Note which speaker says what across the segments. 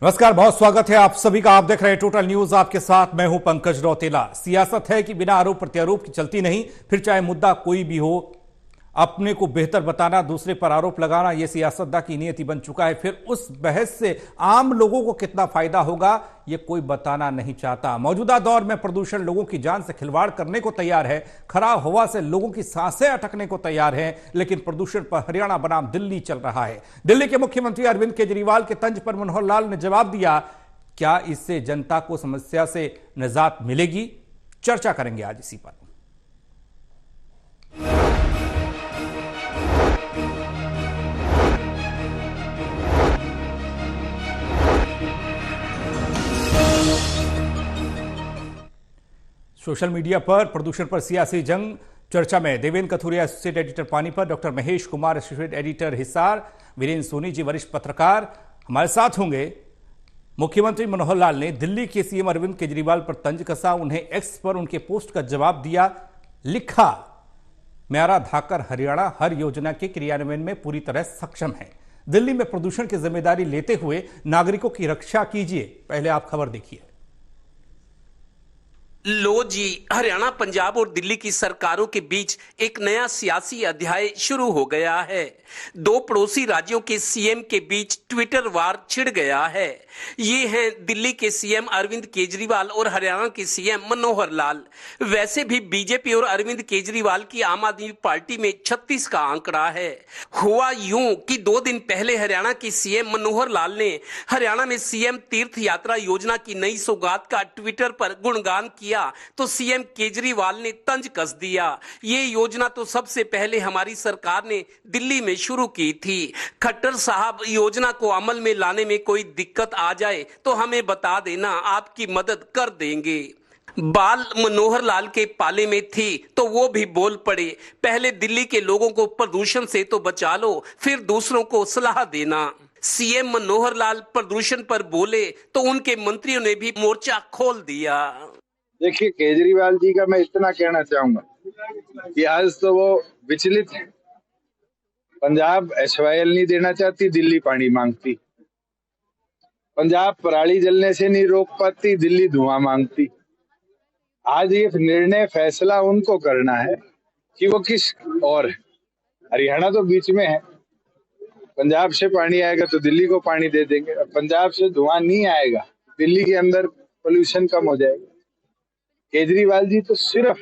Speaker 1: नमस्कार, बहुत स्वागत है आप सभी का। आप देख रहे हैं टोटल न्यूज, आपके साथ मैं हूं पंकज रौतेला। सियासत है कि बिना आरोप प्रत्यारोप की चलती नहीं, फिर चाहे मुद्दा कोई भी हो, अपने को बेहतर बताना, दूसरे पर आरोप लगाना, यह सियासतदां की नियति बन चुका है। फिर उस बहस से आम लोगों को कितना फायदा होगा, यह कोई बताना नहीं चाहता। मौजूदा दौर में प्रदूषण लोगों की जान से खिलवाड़ करने को तैयार है, खराब हवा से लोगों की सांसें अटकने को तैयार है, लेकिन प्रदूषण पर हरियाणा बनाम दिल्ली चल रहा है। दिल्ली के मुख्यमंत्री अरविंद केजरीवाल के तंज पर मनोहर लाल ने जवाब दिया। क्या इससे जनता को समस्या से निजात मिलेगी? चर्चा करेंगे आज इसी पर। सोशल मीडिया पर प्रदूषण पर सियासी जंग चर्चा में। Devendra Kathuria associate editor Panipat, doctor Mahesh Kumar associate editor Hisar, Virendra Soni ji वरिष्ठ पत्रकार हमारे साथ होंगे। मुख्यमंत्री मनोहर लाल ने दिल्ली के सीएम अरविंद केजरीवाल पर तंज कसा, उन्हें एक्स पर उनके पोस्ट का जवाब दिया। लिखा, म्यारा धाकर हरियाणा हर योजना के क्रियान्वयन में पूरी तरह सक्षम है। दिल्ली में प्रदूषण की जिम्मेदारी लेते हुए नागरिकों की रक्षा कीजिए। पहले आप खबर देखिए।
Speaker 2: लो जी, हरियाणा, पंजाब और दिल्ली की सरकारों के बीच एक नया सियासी अध्याय शुरू हो गया है। दो पड़ोसी राज्यों के सीएम के बीच ट्विटर वार छिड़ गया है। ये हैं दिल्ली के सीएम अरविंद केजरीवाल और हरियाणा के सीएम मनोहर लाल। वैसे भी बीजेपी और अरविंद केजरीवाल की आम आदमी पार्टी में 36 का आंकड़ा है। हुआ यूं कि 2 दिन पहले हरियाणा के सीएम मनोहर लाल ने हरियाणा में सीएम तीर्थ यात्रा योजना की नई सौगात का ट्विटर पर गुणगान किया तो सीएम केजरीवाल ने तंज कस दिया। ये योजना तो सबसे पहले हमारी सरकार ने दिल्ली में शुरू की थी। खट्टर साहब, योजना को अमल में लाने में कोई दिक्कत आ जाए तो हमें बता देना, आपकी मदद कर देंगे। बाल मनोहर लाल के पाले में थी तो वो भी बोल पड़े, पहले दिल्ली के लोगों को प्रदूषण से तो बचा लो, फिर दूसरों को सलाह देना। सीएम मनोहर लाल प्रदूषण पर बोले तो उनके मंत्रियों ने भी मोर्चा खोल दिया।
Speaker 3: देखिए, केजरीवाल जी का मैं इतना कहना चाहूंगा कि आज तो वो विचलित है। पंजाब एसवाईएल नहीं देना चाहती, दिल्ली पानी मांगती। पंजाब पराली जलने से नहीं रोक पाती, दिल्ली धुआं मांगती। आज ये निर्णय फैसला उनको करना है कि वो किस और है। हरियाणा तो बीच में है। पंजाब से पानी आएगा तो दिल्ली को पानी दे देंगे, और पंजाब से धुआं नहीं आएगा, दिल्ली के अंदर पोल्यूशन कम हो जाएगा। केजरीवाल जी तो सिर्फ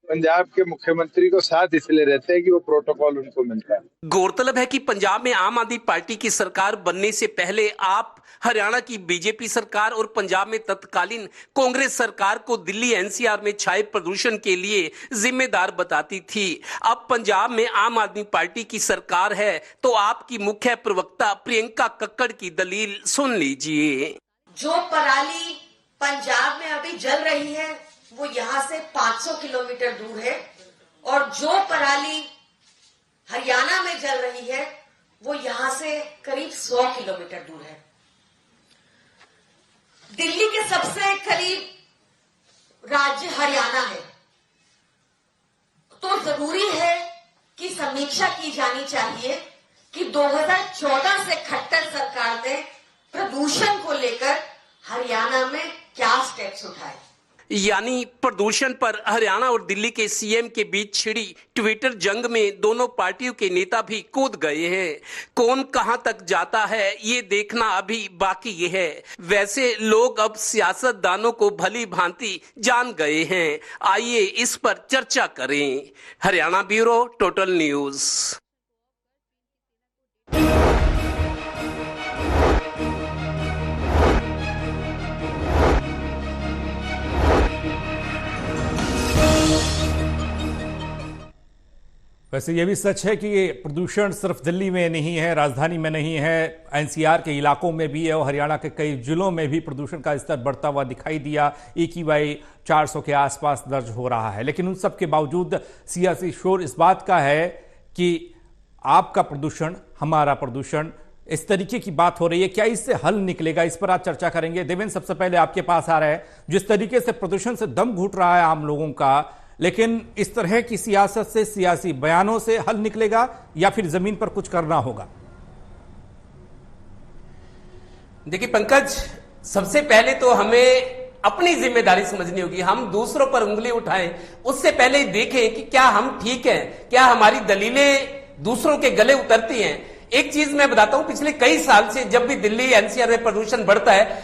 Speaker 3: पंजाब के मुख्यमंत्री को साथ इसलिए रहते हैं कि वो प्रोटोकॉल उनको मिलता है।
Speaker 2: गौरतलब है कि पंजाब में आम आदमी पार्टी की सरकार बनने से पहले आप हरियाणा की बीजेपी सरकार और पंजाब में तत्कालीन कांग्रेस सरकार को दिल्ली एनसीआर में छाए प्रदूषण के लिए जिम्मेदार बताती थी। अब पंजाब में आम आदमी पार्टी की सरकार है तो आपकी मुख्य प्रवक्ता प्रियंका कक्कड़ की दलील सुन लीजिए।
Speaker 4: जो पराली पंजाब में अभी जल रही है वो यहाँ से 500 किलोमीटर दूर है, और जो पराली हरियाणा में जल रही है वो यहाँ से करीब 100 किलोमीटर दूर है। दिल्ली के सबसे करीब राज्य हरियाणा है, तो जरूरी है कि समीक्षा की जानी चाहिए कि 2014 से खट्टर सरकार ने प्रदूषण को लेकर हरियाणा में क्या स्टेप्स उठाए।
Speaker 2: यानी प्रदूषण पर हरियाणा और दिल्ली के सीएम के बीच छिड़ी ट्विटर जंग में दोनों पार्टियों के नेता भी कूद गए हैं। कौन कहां तक जाता है ये देखना अभी बाकी है। वैसे लोग अब सियासतदानों को भली भांति जान गए हैं। आइए इस पर चर्चा करें। Haryana bureau, total news.
Speaker 1: वैसे यह भी सच है कि ये प्रदूषण सिर्फ दिल्ली में नहीं है, राजधानी में नहीं है, एनसीआर के इलाकों में भी है और हरियाणा के कई जिलों में भी प्रदूषण का स्तर बढ़ता हुआ दिखाई दिया। AQI 400 के आसपास दर्ज हो रहा है। लेकिन उन सब के बावजूद सियासी शोर इस बात का है कि आपका प्रदूषण हमारा प्रदूषण, इस तरीके की बात हो रही है। क्या इससे हल निकलेगा, इस पर आज चर्चा करेंगे। देवेंद्र, सबसे पहले आपके पास आ रहा है, जिस तरीके से प्रदूषण से दम घुट रहा है आम लोगों का, लेकिन इस तरह की सियासत से, सियासी बयानों से हल निकलेगा या फिर जमीन पर कुछ करना होगा?
Speaker 2: देखिए पंकज, सबसे पहले तो हमें अपनी जिम्मेदारी समझनी होगी। हम दूसरों पर उंगली उठाएं उससे पहले देखें कि क्या हम ठीक हैं, क्या हमारी दलीलें दूसरों के गले उतरती हैं। एक चीज मैं बताता हूं, पिछले कई साल से जब भी दिल्ली एनसीआर में प्रदूषण बढ़ता है,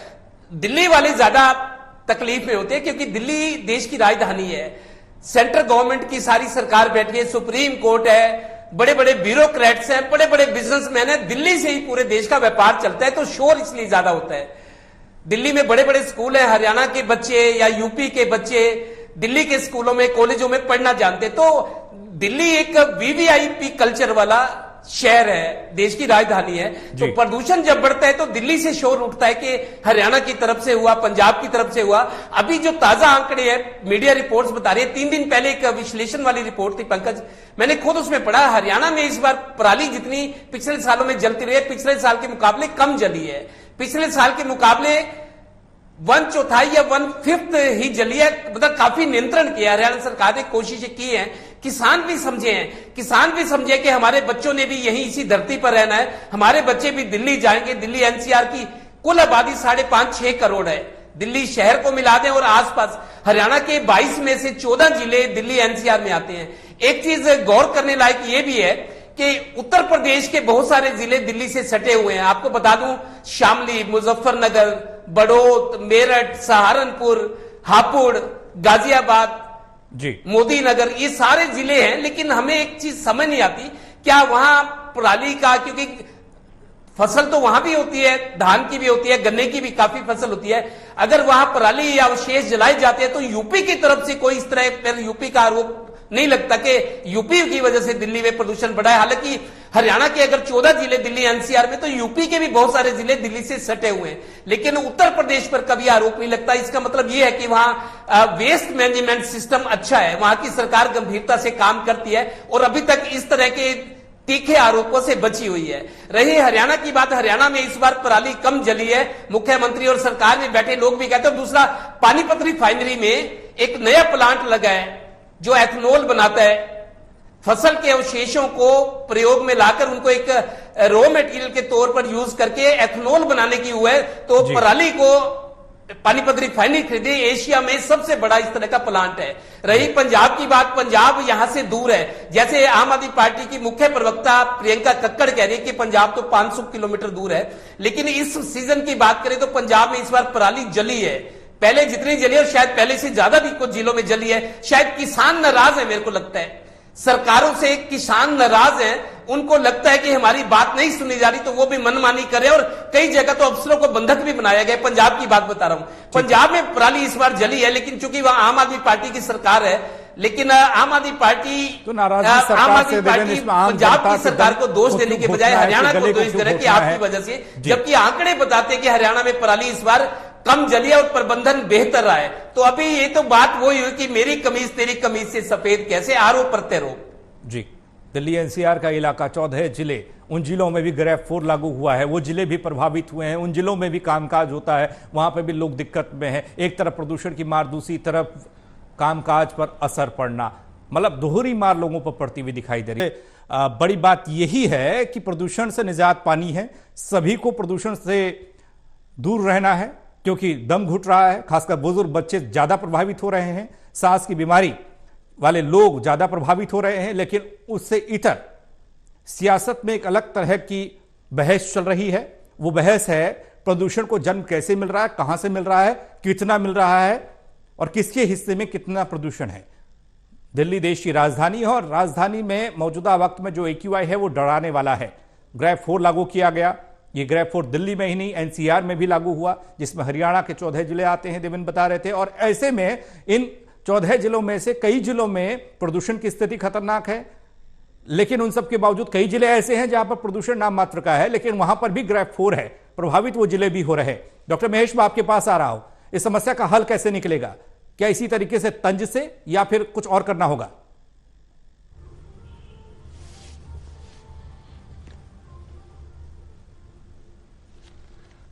Speaker 2: दिल्ली वाले ज्यादा तकलीफ में होते हैं, क्योंकि दिल्ली देश की राजधानी है। सेंट्रल गवर्नमेंट की सारी सरकार बैठी है, सुप्रीम कोर्ट है, बड़े बड़े ब्यूरोक्रेट्स हैं, बड़े बड़े बिजनेसमैन हैं। दिल्ली से ही पूरे देश का व्यापार चलता है, तो शोर इसलिए ज्यादा होता है। दिल्ली में बड़े बड़े स्कूल हैं, हरियाणा के बच्चे या यूपी के बच्चे दिल्ली के स्कूलों में, कॉलेजों में पढ़ना जानते। तो दिल्ली एक वीवीआईपी कल्चर वाला शहर है, देश की राजधानी है। तो प्रदूषण जब बढ़ता है तो दिल्ली से शोर उठता है कि हरियाणा की तरफ से हुआ, पंजाब की तरफ से हुआ। अभी जो ताजा आंकड़े हैं, मीडिया रिपोर्ट्स बता रही है, 3 दिन पहले एक विश्लेषण वाली रिपोर्ट थी पंकज, मैंने खुद उसमें पढ़ा, हरियाणा में इस बार पराली जितनी पिछले सालों में जलती रही है, पिछले साल के मुकाबले कम जली है। पिछले साल के मुकाबले 1/4 या 1/5 ही जली है, मतलब काफी नियंत्रण किया हरियाणा सरकार ने, कोशिशें की हैं। किसान भी समझे हैं, किसान भी समझे कि हमारे बच्चों ने भी यहीं इसी धरती पर रहना है, हमारे बच्चे भी दिल्ली जाएंगे। दिल्ली एनसीआर की कुल आबादी 5.5-6 करोड़ है, दिल्ली शहर को मिला दें और आसपास हरियाणा के 22 में से 14 जिले दिल्ली एनसीआर में आते हैं। एक चीज गौर करने लायक यह भी है कि उत्तर प्रदेश के बहुत सारे जिले दिल्ली से सटे हुए हैं। आपको बता दूं, शामली, मुजफ्फरनगर, बड़ौत, मेरठ, सहारनपुर, हापुड़, गाजियाबाद, मोदी नगर, ये सारे जिले हैं। लेकिन हमें एक चीज समझ नहीं आती, क्या वहां पराली का, क्योंकि फसल तो वहां भी होती है, धान की भी होती है, गन्ने की भी काफी फसल होती है, अगर वहां पराली या अवशेष जलाए जाते हैं तो यूपी की तरफ से कोई इस तरह पर यूपी का आरोप नहीं लगता कि यूपी की वजह से दिल्ली में प्रदूषण बढ़ा है। हालांकि हरियाणा के अगर 14 जिले दिल्ली एनसीआर में, तो यूपी के भी बहुत सारे जिले दिल्ली से सटे हुए हैं, लेकिन उत्तर प्रदेश पर कभी आरोप नहीं लगता। इसका मतलब यह है कि वहां वेस्ट मैनेजमेंट सिस्टम अच्छा है, वहां की सरकार गंभीरता से काम करती है और अभी तक इस तरह के तीखे आरोपों से बची हुई है। रही हरियाणा की बात, हरियाणा में इस बार पराली कम जली है, मुख्यमंत्री और सरकार में बैठे लोग भी कहते हैं। दूसरा, पानीपत रिफाइनरी में एक नया प्लांट लगा है जो एथनॉल बनाता है, फसल के अवशेषों को प्रयोग में लाकर उनको एक रॉ मटेरियल के तौर पर यूज करके एथनॉल बनाने की हुआ है। तो पराली को पानीपत रिफाइनरी खरीदी, एशिया में सबसे बड़ा इस तरह का प्लांट है। रही पंजाब की बात, पंजाब यहां से दूर है, जैसे आम आदमी पार्टी की मुख्य प्रवक्ता प्रियंका कक्कड़ कह रही है कि पंजाब तो 500 किलोमीटर दूर है, लेकिन इस सीजन की बात करें तो पंजाब में इस बार पराली जली है, पहले जितनी जली है और शायद पहले से ज्यादा भी कुछ जिलों में जली है। शायद किसान नाराज है, मेरे को लगता है सरकारों से किसान नाराज हैं, उनको लगता है कि हमारी बात नहीं सुनी जा रही, तो वो भी मनमानी कर रहे हैं और कई जगह तो अफसरों को बंधक भी बनाया गया। पंजाब की बात बता रहा हूं, पंजाब में पराली इस बार जली है, लेकिन चूंकि वहां आम आदमी पार्टी की सरकार है, लेकिन आम आदमी पार्टी पंजाब की सरकार को दोष देने के बजाय हरियाणा को दोष दे रहा है कि आपकी वजह से, जबकि आंकड़े बताते हैं कि हरियाणा में पराली इस बार कम जली और प्रबंधन बेहतर रहा है। तो अभी ये तो बात वही हुई कि मेरी कमीज तेरी कमीज से सफेद कैसे, आरोप प्रत्यारोप।
Speaker 1: जी, दिल्ली एनसीआर का इलाका 14 जिले, उन जिलों में भी ग्रैब 4 लागू हुआ है, वो जिले भी प्रभावित हुए हैं, उन जिलों में भी कामकाज होता है, वहां पे भी लोग दिक्कत में हैं। एक तरफ प्रदूषण की मार, दूसरी तरफ कामकाज पर असर पड़ना, मतलब दोहरी मार लोगों पर पड़ती हुई दिखाई दे रही है। बड़ी बात यही है कि प्रदूषण से निजात पानी है, सभी को प्रदूषण से दूर रहना है, क्योंकि दम घुट रहा है, खासकर बुजुर्ग बच्चे ज्यादा प्रभावित हो रहे हैं, सांस की बीमारी वाले लोग ज्यादा प्रभावित हो रहे हैं। लेकिन उससे इतर सियासत में एक अलग तरह की बहस चल रही है। वो बहस है प्रदूषण को जन्म कैसे मिल रहा है, कहां से मिल रहा है, कितना मिल रहा है और किसके हिस्से में कितना प्रदूषण है। दिल्ली देश की राजधानी है और राजधानी में मौजूदा वक्त में जो AQI है वो डराने वाला है। ग्रैब 4 लागू किया गया, ये ग्रैब 4 दिल्ली में ही नहीं एनसीआर में भी लागू हुआ, जिसमें हरियाणा के 14 जिले आते हैं, देवेंद्र बता रहे थे। और ऐसे में इन 14 जिलों में से कई जिलों में प्रदूषण की स्थिति खतरनाक है, लेकिन उन सब के बावजूद कई जिले ऐसे हैं जहां पर प्रदूषण नाम मात्र का है, लेकिन वहां पर भी ग्रैब 4 है, प्रभावित वो जिले भी हो रहे। डॉक्टर महेश, मैं आपके पास आ रहा हूं, इस समस्या का हल कैसे निकलेगा? क्या इसी तरीके से तंज से या फिर कुछ और करना होगा?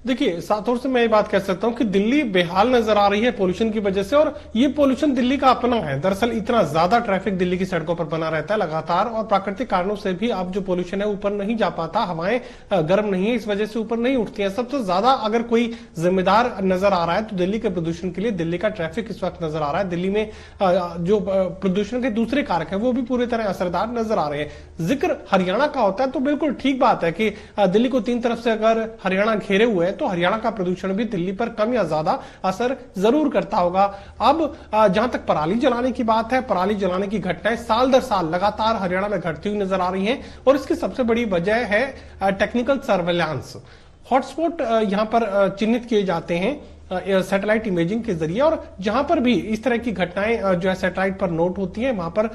Speaker 5: देखिए, साथ और से मैं ये बात कह सकता हूं कि दिल्ली बेहाल नजर आ रही है पोल्यूशन की वजह से, और ये पोल्यूशन दिल्ली का अपना है। दरअसल इतना ज्यादा ट्रैफिक दिल्ली की सड़कों पर बना रहता है लगातार, और प्राकृतिक कारणों से भी अब जो पोल्यूशन है ऊपर नहीं जा पाता, हवाएं गर्म नहीं है, इस वजह से ऊपर नहीं उठती है। सबसे ज्यादा अगर कोई जिम्मेदार नजर आ रहा है तो दिल्ली के प्रदूषण के लिए दिल्ली का ट्रैफिक इस वक्त नजर आ रहा है। दिल्ली में जो प्रदूषण के दूसरे कारक है वो भी पूरी तरह असरदार नजर आ रहे हैं। जिक्र हरियाणा का होता है तो बिल्कुल ठीक बात है कि दिल्ली को तीन तरफ से अगर हरियाणा घेरे हुए तो हरियाणा का प्रदूषण भी दिल्ली पर कम या ज्यादा असर जरूर करता होगा। अब जहां तक पराली जलाने की बात है, पराली जलाने की घटनाएं साल दर साल लगातार हरियाणा में घटती हुई नजर आ रही हैं, और इसकी सबसे बड़ी वजह है टेक्निकल सर्वेलेंस। हॉटस्पॉट यहां पर चिन्हित किए जाते हैं सैटेलाइट इमेजिंग के जरिए, और जहां पर भी इस तरह की घटनाएं जो है सैटेलाइट पर नोट होती हैं, वहां पर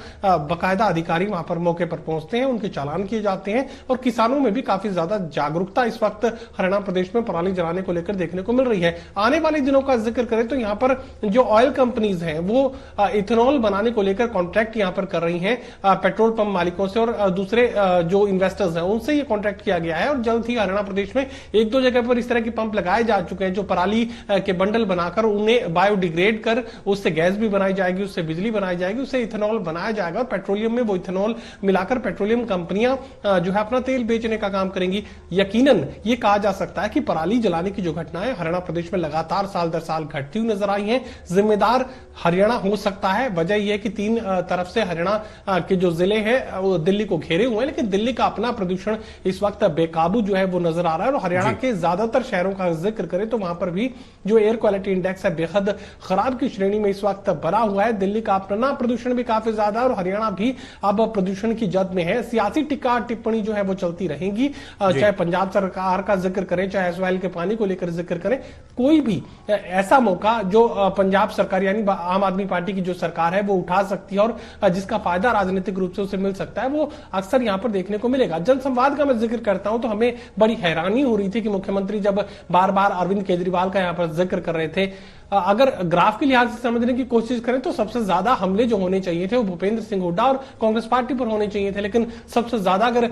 Speaker 5: बकायदा अधिकारी वहां पर मौके पर पहुंचते हैं, उनके चालान किए जाते हैं, और किसानों में भी काफी ज्यादा जागरूकता इस वक्त हरियाणा प्रदेश में पराली जलाने को लेकर देखने को मिल रही है। आने वाले दिनों का जिक्र करें तो यहाँ पर जो ऑयल कंपनीज हैं वो इथेनॉल बनाने को लेकर कॉन्ट्रैक्ट यहाँ पर कर रही है पेट्रोल पंप मालिकों से, और दूसरे जो इन्वेस्टर्स हैं उनसे ये कॉन्ट्रैक्ट किया गया है, और जल्द ही हरियाणा प्रदेश में एक दो जगह पर इस तरह के पंप लगाए जा चुके हैं जो पराली के बंडल बनाकर उन्हें बायोडिग्रेड कर उससे गैस भी बनाई जाएगी, उससे बिजली बनाई जाएगी, उससे इथेनॉल बनाया जाएगा, और पेट्रोलियम में वो इथेनॉल मिलाकर पेट्रोलियम कंपनियां जो है अपना तेल बेचने का काम करेंगी। यकीनन ये कहा जा सकता है कि पराली जलाने की जो घटनाएं हरियाणा प्रदेश में लगातार साल दर साल घटती हुई नजर आई हैं, जिम्मेदार हरियाणा हो सकता है। वजह यह है कि तीन तरफ से हरियाणा के जो जिले हैं वो दिल्ली को घेरे हुए हैं, लेकिन दिल्ली का अपना प्रदूषण इस वक्त बेकाबू जो है वो नजर आ रहा है। और हरियाणा के ज्यादातर शहरों का जिक्र करें तो वहां पर भी जो एयर क्वालिटी इंडेक्स है बेहद खराब की श्रेणी में इस वक्त बना हुआ है। दिल्ली का अपना प्रदूषण भी काफी ज्यादा है, और हरियाणा भी अब प्रदूषण की जद में है। सियासी टिक्का टिप्पणी जो है वो चलती रहेंगी, चाहे पंजाब सरकार का जिक्र करें, चाहे एसवाइल के पानी को लेकर जिक्र करें, कोई भी ऐसा मौका जो पंजाब सरकार यानी आम आदमी पार्टी की जो सरकार है वो उठा सकती है, और जिसका फायदा राजनीतिक रूप से उसे मिल सकता है, वो अक्सर यहां पर देखने को मिलेगा। जनसंवाद का मैं जिक्र करता हूं तो हमें बड़ी हैरानी हो रही थी कि मुख्यमंत्री जब बार बार अरविंद केजरीवाल का यहां पर जिक्र कर रहे थे, अगर ग्राफ के लिहाज से समझने की कोशिश करें तो सबसे ज्यादा हमले जो होने चाहिए थे वो भूपेंद्र सिंह हुड्डा और कांग्रेस पार्टी पर होने चाहिए थे, लेकिन सबसे ज्यादा अगर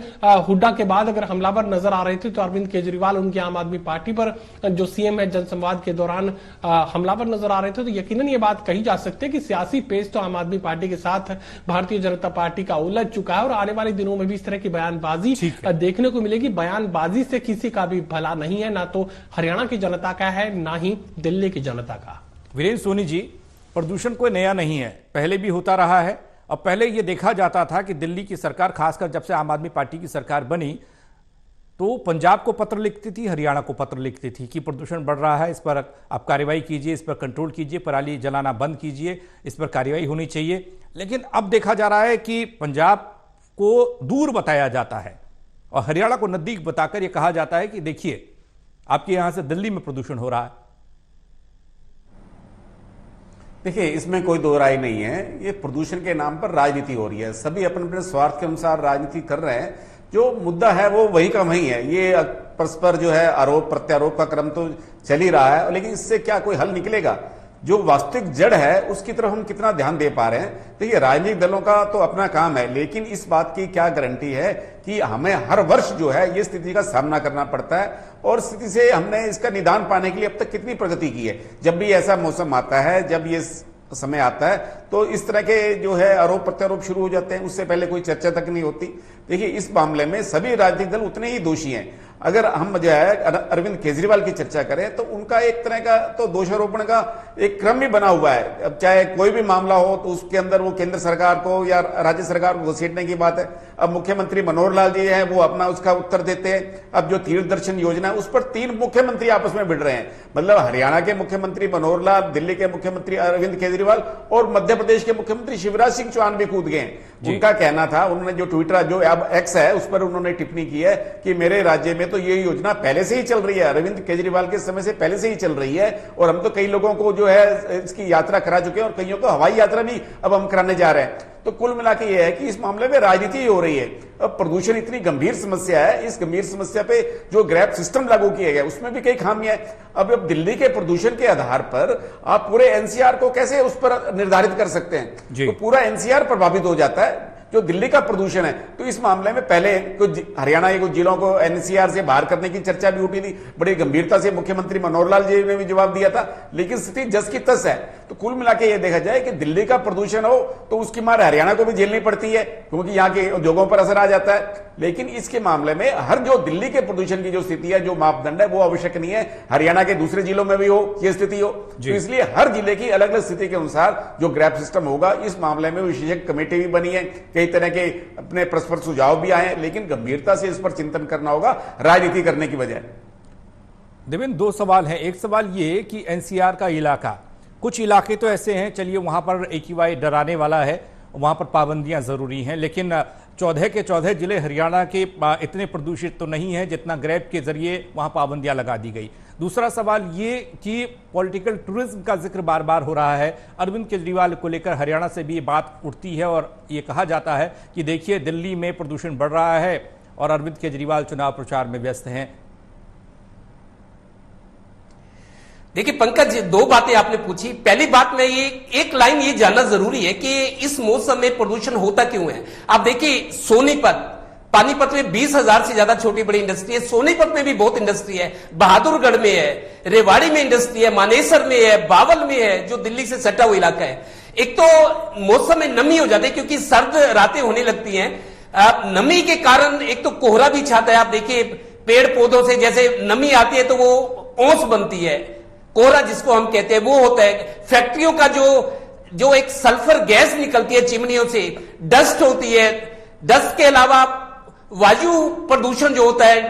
Speaker 5: हुड्डा के बाद अगर हमलावर नजर आ रहे थे तो अरविंद केजरीवाल उनकी आम आदमी पार्टी पर जो सीएम है जनसंवाद के दौरान हमलावर नजर आ रहे थे। तो यकीनन ये बात कही जा सकती है कि सियासी पेच तो आम आदमी पार्टी के साथ भारतीय जनता पार्टी का उलझ चुका है, और आने वाले दिनों में भी इस तरह की बयानबाजी देखने को मिलेगी। बयानबाजी से किसी का भी भला नहीं है, ना तो हरियाणा की जनता का है ना ही दिल्ली की जनता का।
Speaker 1: वीरेंद्र सोनी जी, प्रदूषण कोई नया नहीं है, पहले भी होता रहा है। अब पहले यह देखा जाता था कि दिल्ली की सरकार, खासकर जब से आम आदमी पार्टी की सरकार बनी, तो पंजाब को पत्र लिखती थी, हरियाणा को पत्र लिखती थी कि प्रदूषण बढ़ रहा है, इस पर आप कार्रवाई कीजिए, इस पर कंट्रोल कीजिए, पराली जलाना बंद कीजिए, इस पर कार्रवाई होनी चाहिए। लेकिन अब देखा जा रहा है कि पंजाब को दूर बताया जाता है और हरियाणा को नजदीक बताकर यह कहा जाता है कि देखिए आपके यहां से दिल्ली में प्रदूषण हो रहा है।
Speaker 6: देखिए, इसमें कोई दो राय नहीं है, ये प्रदूषण के नाम पर राजनीति हो रही है। सभी अपने अपने स्वार्थ के अनुसार राजनीति कर रहे हैं। जो मुद्दा है वो वही का वही है। ये परस्पर जो है आरोप प्रत्यारोप का क्रम तो चल ही रहा है, लेकिन इससे क्या कोई हल निकलेगा? जो वास्तविक जड़ है उसकी तरफ हम कितना ध्यान दे पा रहे हैं? देखिए, राजनीतिक दलों का तो अपना काम है, लेकिन इस बात की क्या गारंटी है कि हमें हर वर्ष जो है ये स्थिति का सामना करना पड़ता है, और स्थिति से हमने इसका निदान पाने के लिए अब तक कितनी प्रगति की है? जब भी ऐसा मौसम आता है, जब ये समय आता है, तो इस तरह के जो है आरोप प्रत्यारोप शुरू हो जाते हैं, उससे पहले कोई चर्चा तक नहीं होती। देखिए, इस मामले में सभी राजनीतिक दल उतने ही दोषी हैं। अगर हम जो है अरविंद केजरीवाल की चर्चा करें तो उनका एक तरह का तो दोषारोपण का एक क्रम ही बना हुआ है। अब चाहे कोई भी मामला हो तो उसके अंदर वो केंद्र सरकार को या राज्य सरकार को घसीटने की बात है। अब मुख्यमंत्री मनोहर लाल जी हैं, वो अपना उसका उत्तर देते हैं। अब जो तीर्थ दर्शन योजना है उस पर 3 मुख्यमंत्री आपस में भिड़ रहे हैं, मतलब हरियाणा के मुख्यमंत्री मनोहर लाल, दिल्ली के मुख्यमंत्री अरविंद केजरीवाल और मध्य प्रदेश के मुख्यमंत्री शिवराज सिंह चौहान भी कूद गए। उनका कहना था, उन्होंने जो ट्विटर जो अब एक्स है उस पर उन्होंने टिप्पणी की है कि मेरे राज्य में तो ये योजना पहले से ही चल रही है, अरविंद केजरीवाल के समय से पहले से ही चल रही है, और हम तो कई लोगों को जो है इसकी यात्रा करा चुके हैं और कईयों को हवाई यात्रा भी अब हम कराने जा रहे हैं। तो कुल मिला के ये है कि इस मामले में राजनीति हो रही है। अब प्रदूषण इतनी गंभीर समस्या है, इस गंभीर समस्या पे जो ग्रैब सिस्टम लागू किया गया उसमें भी कई खामियां हैं। अब दिल्ली के प्रदूषण के आधार पर आप पूरे एनसीआर को कैसे उस पर निर्धारित कर सकते हैं? तो पूरा एनसीआर प्रभावित हो जाता है। जो दिल्ली का प्रदूषण है, तो इस मामले में पहले कुछ हरियाणा के कुछ जिलों को एनसीआर से बाहर करने की चर्चा भी उठी थी, बड़ी गंभीरता से मुख्यमंत्री मनोहर लाल जी ने भी जवाब दिया था, लेकिन स्थिति जस की तस है। तो कुल मिला के ये देखा जाए कि दिल्ली का प्रदूषण हो तो उसकी मार हरियाणा को भी झेलनी पड़ती है, क्योंकि यहाँ के उद्योगों पर असर आ जाता है। लेकिन इसके मामले में हर जो दिल्ली के प्रदूषण की जो स्थिति है, जो मापदंड है, वो आवश्यक नहीं है हरियाणा के दूसरे जिलों में भी हो ये स्थिति हो। तो इसलिए हर जिले की अलग अलग स्थिति के अनुसार जो ग्रैप सिस्टम होगा, इस मामले में विशेषज्ञ कमेटी भी बनी है, कई तरह के अपने परस्पर सुझाव भी आए हैं, लेकिन गंभीरता से इस पर चिंतन करना होगा राजनीति करने की बजाय।
Speaker 1: देवेंद्र, दो सवाल हैं। एक सवाल ये कि एनसीआर का इलाका, कुछ इलाके तो ऐसे हैं, चलिए वहां पर AQI डराने वाला है, वहां पर पाबंदियां जरूरी हैं, लेकिन 14 के 14 जिले हरियाणा के इतने प्रदूषित तो नहीं है जितना ग्रैब के जरिए वहां पाबंदियां लगा दी गई। दूसरा सवाल ये कि पॉलिटिकल टूरिज्म का जिक्र बार बार हो रहा है, अरविंद केजरीवाल को लेकर हरियाणा से भी ये बात उठती है और ये कहा जाता है कि देखिए दिल्ली में प्रदूषण बढ़ रहा है और अरविंद केजरीवाल चुनाव प्रचार में व्यस्त हैं।
Speaker 2: देखिए पंकज, दो बातें आपने पूछी। पहली बात में ये एक लाइन ये जानना जरूरी है कि इस मौसम में प्रदूषण होता क्यों है। आप देखिए सोनीपत, पानीपत में 20,000 से ज्यादा छोटी बड़ी इंडस्ट्री है, सोनीपत में भी बहुत इंडस्ट्री है, बहादुरगढ़ में है, रेवाड़ी में इंडस्ट्री है, मानेसर में है, बावल में है, जो दिल्ली से सटा हुआ इलाका है। एक तो मौसम में नमी हो जाती है क्योंकि सर्द रातें होने लगती हैं, नमी के कारण एक तो कोहरा भी छाता है। आप देखिए पेड़ पौधों से जैसे नमी आती है तो वो ओस बनती है, कोहरा जिसको हम कहते हैं वो होता है। फैक्ट्रियों का जो एक सल्फर गैस निकलती है चिमनियों से, डस्ट होती है, डस्ट के अलावा वायु प्रदूषण जो होता है,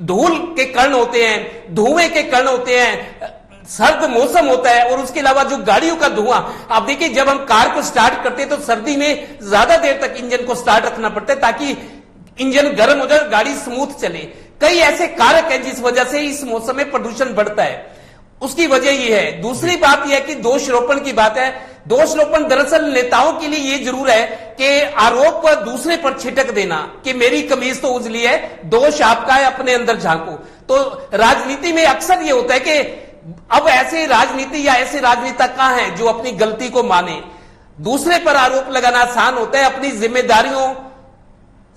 Speaker 2: धूल के कण होते हैं, धुएं के कण होते हैं, सर्द मौसम होता है, और उसके अलावा जो गाड़ियों का धुआं, आप देखिए जब हम कार को स्टार्ट करते हैं तो सर्दी में ज्यादा देर तक इंजन को स्टार्ट रखना पड़ता है ताकि इंजन गर्म हो जाए, गाड़ी स्मूथ चले। कई ऐसे कारक हैं जिस वजह से इस मौसम में प्रदूषण बढ़ता है, उसकी वजह यह है। दूसरी बात यह है कि दोषारोपण की बात है। दोषारोपण दरअसल नेताओं के लिए यह जरूर है कि आरोप पर दूसरे पर छिटक देना कि मेरी कमीज तो उजली है, दोष आपका है, अपने अंदर झांको। तो राजनीति में अक्सर यह होता है कि अब ऐसे राजनीति या ऐसे राजनेता कहां हैं जो अपनी गलती को माने। दूसरे पर आरोप लगाना आसान होता है, अपनी जिम्मेदारियों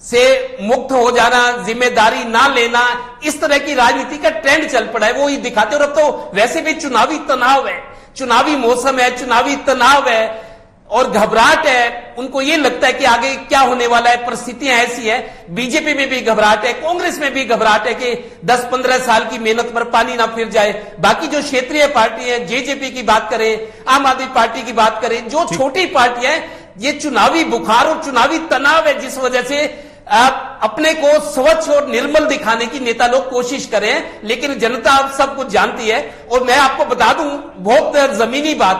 Speaker 2: से मुक्त हो जाना, जिम्मेदारी ना लेना, इस तरह की राजनीति का ट्रेंड चल पड़ा है, वो ये दिखाते। और अब तो वैसे भी चुनावी तनाव है, चुनावी मौसम है, चुनावी तनाव है और घबराहट है। उनको ये लगता है कि आगे क्या होने वाला है, परिस्थितियां ऐसी है। बीजेपी में भी घबराहट है, कांग्रेस में भी घबराहट है कि 10-15 साल की मेहनत पर पानी ना फिर जाए। बाकी जो क्षेत्रीय पार्टी है, जेजेपी की बात करें, आम आदमी पार्टी की बात करें, जो छोटी पार्टियां हैं, ये चुनावी बुखार और चुनावी तनाव है जिस वजह से आप अपने को स्वच्छ और निर्मल दिखाने की नेता लोग कोशिश करें, लेकिन जनता अब सब कुछ जानती है। और मैं आपको बता दूं बहुत जमीनी बात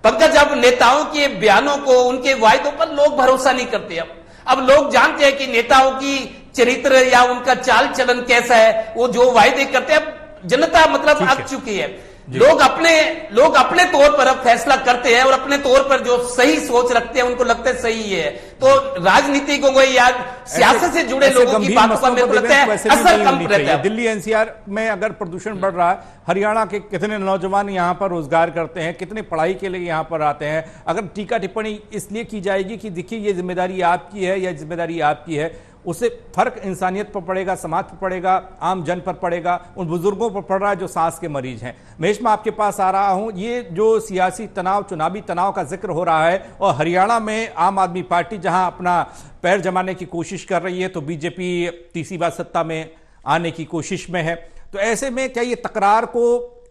Speaker 2: पंकज, अब नेताओं के बयानों को, उनके वायदों पर लोग भरोसा नहीं करते। अब लोग जानते हैं कि नेताओं की चरित्र या उनका चाल चलन कैसा है, वो जो वायदे करते हैं जनता मतलब अक चुकी है। लोग अपने तौर पर अब फैसला करते हैं और अपने तौर पर जो सही सोच रखते हैं उनको लगता है सही है। तो राजनीतिकों को या सियासत से जुड़े लोगों की बातों पर मेरे को लगता है असर कम रहता है।
Speaker 1: दिल्ली एनसीआर में अगर प्रदूषण बढ़ रहा है, हरियाणा के कितने नौजवान यहां पर रोजगार करते हैं, कितने पढ़ाई के लिए यहां पर आते हैं। अगर टीका टिप्पणी इसलिए की जाएगी कि देखिए ये जिम्मेदारी आपकी है या जिम्मेदारी आपकी है, उससे फर्क इंसानियत पर पड़ेगा, समाज पर पड़ेगा, आम जन पर पड़ेगा, उन बुजुर्गों पर पड़ रहा है जो सांस के मरीज हैं। महेश, मैं आपके पास आ रहा हूं। ये जो सियासी तनाव, चुनावी तनाव का जिक्र हो रहा है और हरियाणा में आम आदमी पार्टी जहां अपना पैर जमाने की कोशिश कर रही है, तो बीजेपी तीसरी बार सत्ता में आने की कोशिश में है। तो ऐसे में क्या ये तकरार को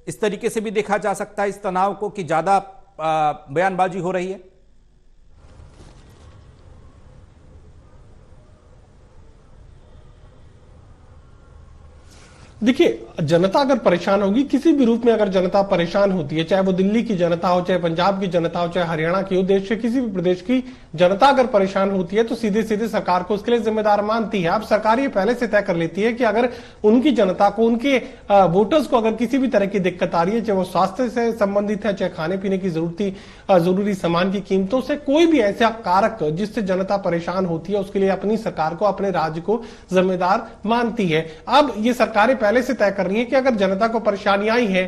Speaker 1: इस तरीके से भी देखा जा सकता है, इस तनाव को, कि ज्यादा बयानबाजी हो रही है?
Speaker 5: देखिए, जनता अगर परेशान होगी, किसी भी रूप में अगर जनता परेशान होती है, चाहे वो दिल्ली की जनता हो, चाहे पंजाब की जनता हो, चाहे हरियाणा की हो, देश के किसी भी प्रदेश की जनता अगर परेशान होती है तो सीधे सीधे सरकार को उसके लिए जिम्मेदार मानती है। अब सरकार ये पहले से तय कर लेती है कि अगर उनकी जनता को, उनके वोटर्स को अगर किसी भी तरह की दिक्कत आ रही है, चाहे वो स्वास्थ्य से संबंधित है, चाहे खाने पीने की जरूरी सामान की कीमतों से, कोई भी ऐसा कारक जिससे जनता परेशान होती है, उसके लिए अपनी सरकार को, अपने राज्य को जिम्मेदार मानती है। अब ये सरकारें पहले से तय कर रही है कि अगर जनता को परेशानी आई है,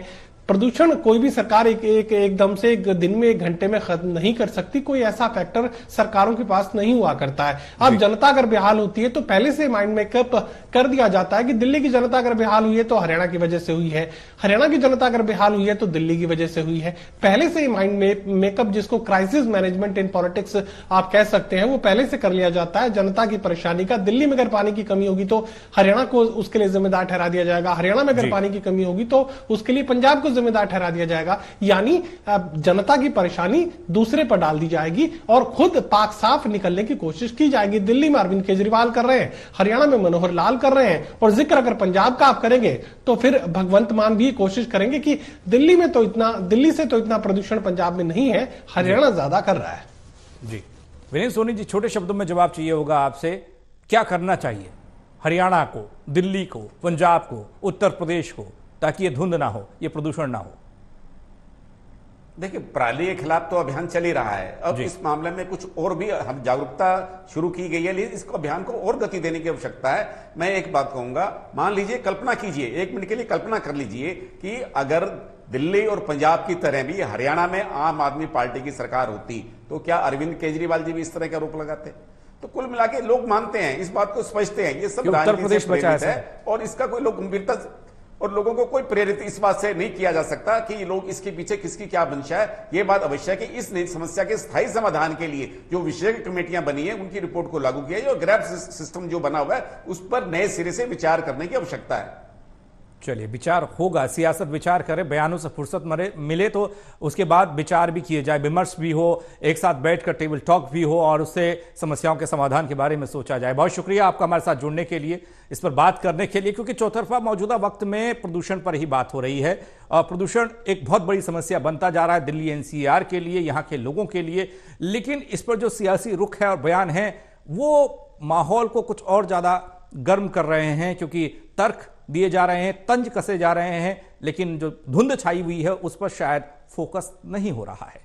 Speaker 5: प्रदूषण कोई भी सरकार एकदम से एक दिन में 1 घंटे में खत्म नहीं कर सकती। कोई ऐसा फैक्टर सरकारों के पास नहीं हुआ करता है। अब जनता अगर बेहाल होती है तो पहले से माइंड मेकअप कर दिया जाता है कि दिल्ली की जनता अगर बेहाल हुई है तो हरियाणा की वजह से हुई है, हरियाणा की जनता अगर बेहाल हुई है तो दिल्ली की वजह से हुई है। पहले से ही माइंड मेकअप, जिसको क्राइसिस मैनेजमेंट इन पॉलिटिक्स आप कह सकते हैं, वो पहले से कर लिया जाता है जनता की परेशानी का। दिल्ली में अगर पानी की कमी होगी तो हरियाणा को उसके लिए जिम्मेदार ठहरा दिया जाएगा, हरियाणा में अगर पानी की कमी होगी तो उसके लिए पंजाब को जिम्मेदार ठहरा दिया जाएगा। यानी जनता की परेशानी दूसरे पर डाल दी जाएगी और खुद पाक साफ निकलने की कोशिश की जाएगी। दिल्ली में अरविंद केजरीवाल कर रहे हैं, हरियाणा में मनोहर लाल कर रहे हैं, और जिक्र अगर पंजाब का आप करेंगे तो फिर भगवंत मान भी कोशिश करेंगे कि दिल्ली से तो इतना प्रदूषण पंजाब में नहीं है, हरियाणा ज्यादा कर रहा है।
Speaker 1: जी विनीत सोनी जी, छोटे शब्दों में जवाब चाहिए होगा आपसे, क्या करना चाहिए हरियाणा को, दिल्ली को, पंजाब को, उत्तर प्रदेश को, ताकि ये धुंध ना हो, ये प्रदूषण ना हो?
Speaker 6: देखिए, पराली के खिलाफ तो अभियान चल ही रहा है। अब इस मामले में कुछ और भी हम जागरूकता शुरू की गई है, लेकिन इसको अभियान को और गति देने की आवश्यकता है। मैं एक बात कहूंगा, मान लीजिए, कल्पना कीजिए, 1 मिनट के लिए कल्पना कर लीजिए कि अगर दिल्ली और पंजाब की तरह भी हरियाणा में आम आदमी पार्टी की सरकार होती तो क्या अरविंद केजरीवाल जी भी इस तरह का आरोप लगाते? तो कुल मिला के लोग मानते हैं, इस बात को समझते हैं, ये सब
Speaker 1: उत्तर प्रदेश बचा है
Speaker 6: और इसका कोई लोग गंभीरता, और लोगों को कोई प्रेरित इस बात से नहीं किया जा सकता कि लोग इसके पीछे किसकी क्या मंशा है। यह बात अवश्य है कि इस समस्या के स्थायी समाधान के लिए जो विशेषज्ञ कमेटियां बनी है उनकी रिपोर्ट को लागू किया जाए और ग्रैब सिस्टम जो बना हुआ है उस पर नए सिरे से विचार करने की आवश्यकता है।
Speaker 1: चलिए, विचार होगा, सियासत विचार करे, बयानों से फुर्सत मिले तो उसके बाद विचार भी किए जाए, विमर्श भी हो, एक साथ बैठकर टेबल टॉक भी हो और उससे समस्याओं के समाधान के बारे में सोचा जाए। बहुत शुक्रिया आपका हमारे साथ जुड़ने के लिए, इस पर बात करने के लिए, क्योंकि चौतरफा मौजूदा वक्त में प्रदूषण पर ही बात हो रही है। प्रदूषण एक बहुत बड़ी समस्या बनता जा रहा है दिल्ली एनसीआर के लिए, यहाँ के लोगों के लिए, लेकिन इस पर जो सियासी रुख है और बयान है वो माहौल को कुछ और ज्यादा गर्म कर रहे हैं, क्योंकि तर्क दिए जा रहे हैं, तंज कसे जा रहे हैं, लेकिन जो धुंध छाई हुई है उस पर शायद फोकस नहीं हो रहा है।